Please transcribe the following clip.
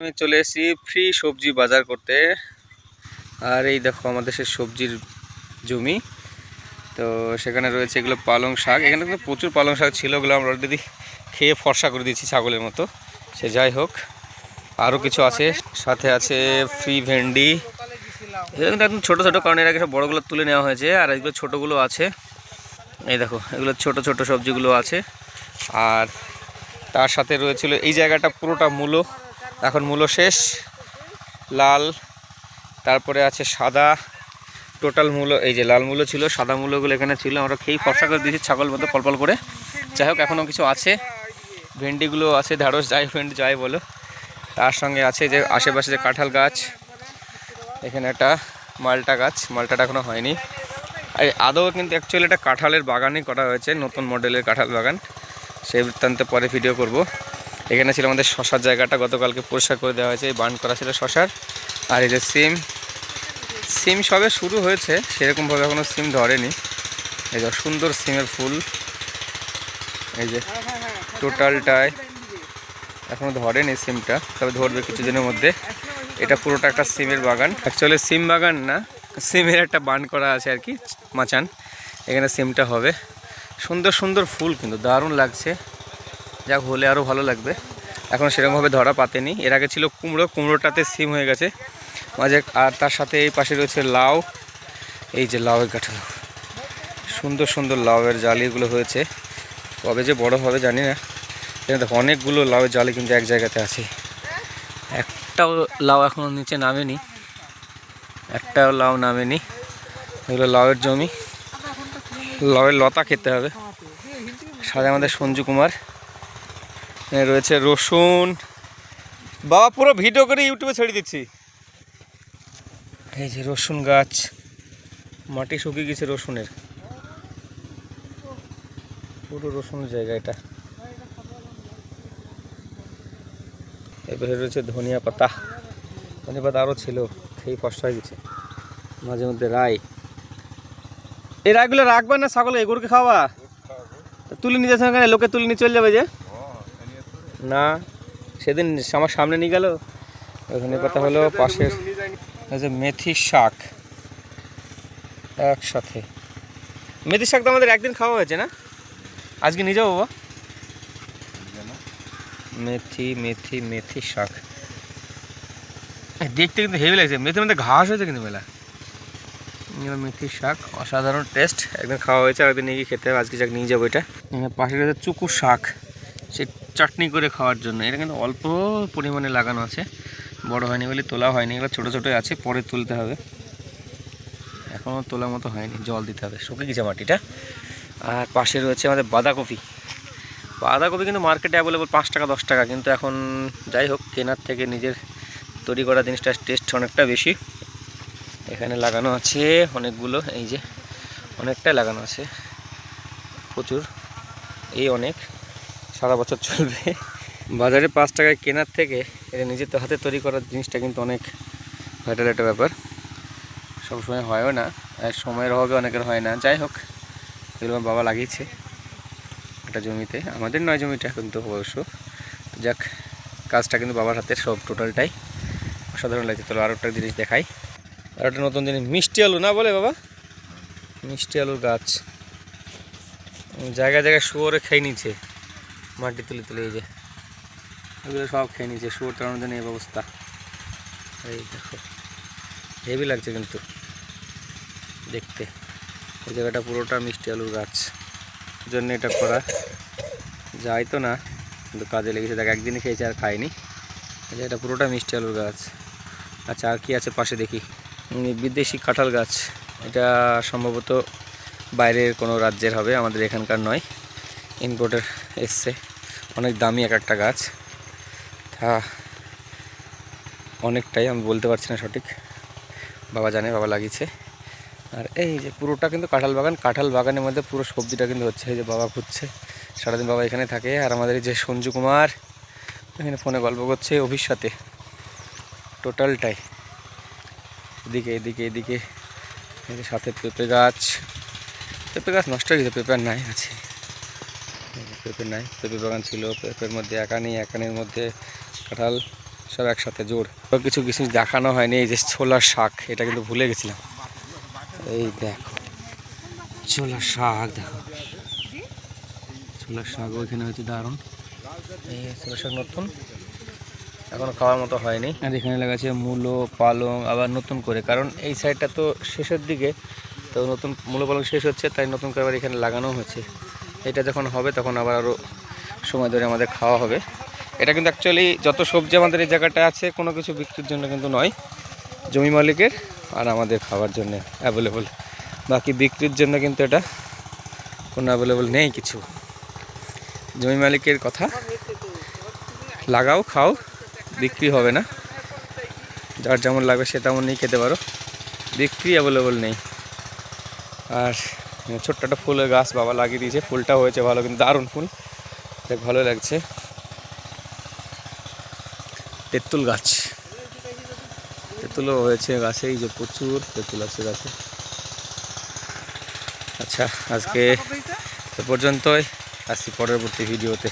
আমি চলে এসেছি ফ্রি সবজি বাজার করতে। আর এই দেখো আমাদের সেই সবজির জমি, তো সেখানে রয়েছে এগুলো পালং শাক। এখানে কিন্তু প্রচুর পালং শাক ছিল, ওগুলো আমরা অলরেডি খেয়ে ফর্সা করে দিয়েছি ছাগলের মতো। সে যাই হোক, আরও কিছু আছে, সাথে আছে ফ্রি ভেন্ডি। এগুলো কিন্তু একদম ছোটো ছোটো, কারণ এর আগে সব বড়োগুলো তুলে নেওয়া হয়েছে, আর এগুলো ছোটোগুলো আছে। এই দেখো এগুলো ছোট ছোট সবজিগুলো আছে। আর তার সাথে রয়েছিল এই জায়গাটা পুরোটা মূলো, এখন মূলো শেষ, লাল, তারপরে আছে সাদা, টোটাল মূলো। এই যে লাল মূলো ছিল, সাদা মূলোগুলো এখানে ছিল, আমরা খেয়েই ফর্সা করে দিয়েছি ছাগল মতো পলপল করে। যাই হোক, এখনও কিছু আছে, ভেন্ডিগুলো আছে, ঢ্যাঁড়স যাই ভেন্ডি যাই বলো। তার সঙ্গে আছে যে আশেপাশে যে কাঁঠাল গাছ, এখানে একটা মালটা গাছ, মালটাটা এখনও হয়নি। আর আদৌ কিন্তু অ্যাকচুয়ালি এটা কাঁঠালের বাগানই করা হয়েছে, নতুন মডেলের কাঁঠাল বাগান, সেই বৃত্তান্তে পরে ভিডিও করব। এখানে ছিল আমাদের শশার জায়গাটা, গতকালকে পরিষ্কার করে দেওয়া হয়েছে, বান করা ছিল শশার। আর এই যে সিম সবে শুরু হয়েছে, সেরকমভাবে এখনও সিম ধরেনি। এই যে সুন্দর সিমের ফুল, এই যে টোটালটায় এখনও ধরেনি সিমটা, তবে ধরবে কিছুদিনের মধ্যে। এটা পুরোটা একটা সিমের বাগান, অ্যাকচুয়ালি সিম বাগান না, সিমের একটা বান করা আছে আর কি, মাচান। এখানে সিমটা হবে। সুন্দর সুন্দর ফুল, কিন্তু দারুণ লাগছে। যাক, হলে আরও ভালো লাগবে। এখন সেরকমভাবে ধরা পাতেনি। এর আগে ছিল কুমড়ো, কুমড়োটাতে সিম হয়ে গেছে মাঝে। আর তার সাথে এই পাশে রয়েছে লাউ, এই যে লাউয়ের কাঠা, সুন্দর সুন্দর লাউয়ের জালিগুলো হয়েছে। কবে যে বড় হবে জানি না। এখানে দেখো অনেকগুলো লাউয়ের জালি কিন্তু এক জায়গাতে আছে। একটাও লাউ এখনও নিচে নামেনি, একটাও লাউ নামেনি। এগুলো লাউয়ের জমি, লাউয়ের লতা খেতে হবে। সাথে আমাদের সঞ্জু কুমার, রয়েছে রসুন। বাবা পুরো ভিডিও করে ইউটিউবে ছেড়ে দিচ্ছি। এই যে রসুন গাছ, মাটি শুকিয়ে গেছে রসুনের, পুরো রসুনের জায়গা এটা। এবারে রয়েছে ধনিয়া পাতা, ধনিয়া পাতা আরও ছিল, খেয়ে কষ্ট হয়ে গেছে। মাঝে মধ্যে রায়, এই রায়গুলো রাখবা না ছাগল এগুলোকে খাওয়া? তুলে নিয়ে যাচ্ছে, লোকে তুলে নিয়ে চলে যাবে যে না। সেদিন আমার সামনে নিয়ে গেল। ধনিয়া পাতা হলো পাশের, এই যে মেথি শাক একসাথে। মেথি শাক তো আমাদের একদিন খাওয়া হয়েছে না, আজকে নিয়ে যাবো বাবা। মেথি মেথি মেথি শাক দেখতে কিন্তু হেভি লাগছে, মেথির মধ্যে ঘাস হয়েছে কিন্তু মেলা। মেথির শাক অসাধারণ টেস্ট, একদিন খাওয়া হয়েছে, আর একদিন নিয়ে গিয়ে খেতে হবে। আজকে যাক নিয়ে যাবো এটা। পাশে রয়েছে চুকুর শাক, সে চাটনি করে খাওয়ার জন্য। এটা কিন্তু অল্প পরিমাণে লাগানো আছে, বড় হয়নি বলে তোলা হয়নি, এগুলো ছোটো ছোটোই আছে, পরে তুলতে হবে। এখনও তোলার মতো হয়নি, জল দিতে হবে, শুকিয়ে গেছে মাটিটা। আর পাশে রয়েছে আমাদের বাঁধাকপি। বাঁধাকপি কিন্তু মার্কেটে অ্যাভেলেবল 5 টাকা 10 টাকা, কিন্তু এখন যাই হোক, কেনার থেকে নিজের তৈরি করা জিনিসটার টেস্ট অনেকটা বেশি। এখানে লাগানো আছে অনেকগুলো, এই যে অনেকটাই লাগানো আছে, প্রচুর, এই অনেক, সারা বছর চলবে। বাজারে 5 টাকায় কেনার থেকে এটা নিজের হাতে তৈরি করার জিনিসটা কিন্তু অনেক ভাইটাল একটা ব্যাপার। সবসময় হয়ও না, সময়ের অভাবে অনেকের হয় না। যাই হোক, এগুলো বাবা লাগিয়েছে একটা জমিতে, আমাদের নয় জমিটা কিন্তু অবশ্য। যাক, কাজটা কিন্তু বাবার হাতের, সব টোটালটাই অসাধারণ লাগছে। তো আরও একটা জিনিস দেখাই, আর একটা নতুন জিনিস, মিষ্টি আলু না বলে বাবা, মিষ্টি আলুর গাছ। জায়গায় জায়গায় শুয়োরে খেয়ে নিচ্ছে, মাটি তুলে তুলে। এই যে এগুলো সব খেয়ে নিচ্ছে, শুয়োর তাড়ানোর জন্য এই ব্যবস্থা। এই দেখো হেভি লাগছে কিন্তু দেখতে। এই জায়গাটা পুরোটা মিষ্টি আলুর গাছ, জন্য এটা করা যায় তো না, কিন্তু কাজে লেগেছে। দেখ, একদিনই খেয়েছে আর খাইনি। এটা পুরোটা মিষ্টি আলুর গাছ। আচ্ছা, আর কি আছে পাশে দেখি, বিদেশি কাঁঠাল গাছ। এটা সম্ভবত বাইরের কোনো রাজ্যের হবে, আমাদের এখানকার নয়, ইম্পোর্টের এসছে। অনেক দামি এক একটা গাছ, হ্যাঁ অনেকটাই, আমি বলতে পারছি না সঠিক, বাবা জানে, বাবা লাগিয়েছে। আর এই যে পুরোটা কিন্তু কাঁঠাল বাগান, কাঁঠাল বাগানের মধ্যে পুরো সবজিটা কিন্তু হচ্ছে। এই যে বাবা খুঁজছে, সারাদিন বাবা এখানে থাকে। আর আমাদের এই যে সঞ্জু কুমার এখানে ফোনে গল্প করছে অভির সাথে, টোটালটাই। এদিকে এদিকে এদিকে সাথে পেঁপে গাছ, পেঁপে গাছ নষ্ট হয়ে গেছে, পেঁপে আর নাই, আছে পেঁপে নাই। পেঁপে বাগান ছিল, পেঁপের মধ্যে একা নেই, একানের মধ্যে কাঁঠাল। সব একসাথে জোর। কিছু কিছু দেখানো হয়নি, এই যে ছোলার শাক, এটা কিন্তু ভুলে গেছিলাম। এই দেখো ছোলার শাক, দেখো ছোলার শাক ওইখানে হয়েছে দারুণ। এই ছোলার শাক নতুন, এখনো খাওয়ার মতো হয়নি। আর এখানে লাগাচ্ছে মূলো, পালং, আবার নতুন করে, কারণ এই সাইডটা তো শেষের দিকে, তো নতুন মূলো পালং শেষ হচ্ছে, তাই নতুন করে আবার এখানে লাগানো হয়েছে। এটা যখন হবে তখন আবার আরও সময় ধরে আমাদের খাওয়া হবে। এটা কিন্তু অ্যাকচুয়ালি যত সবজি আমাদের এই জায়গাটা আছে কোনো কিছু বিক্রির জন্য কিন্তু নয়, জমি মালিকের আর আমাদের খাওয়ার জন্য অ্যাভেলেবল। বাকি বিক্রির জন্য কিন্তু এটা কোনো অ্যাভেলেবল নেই কিছু। জমি মালিকের কথা, লাগাও খাও, বিক্রি হবে না, যার যেমন লাগবে সে তেমন নিয়ে খেতে পারো, বিক্রি অ্যাভেলেবল নেই। আর ছোট্ট একটা ফুলের গাছ বাবা লাগিয়ে দিয়েছে, ফুলটা হয়েছে ভালো, কিন্তু দারুণ ফুল, দেখ ভালো লাগছে। তেঁতুল গাছ, তেঁতুলও হয়েছে গাছে, এই যে প্রচুর তেঁতুল আছে গাছে। আচ্ছা, আজকে এ পর্যন্তই, আসছি পরবর্তী ভিডিওতে।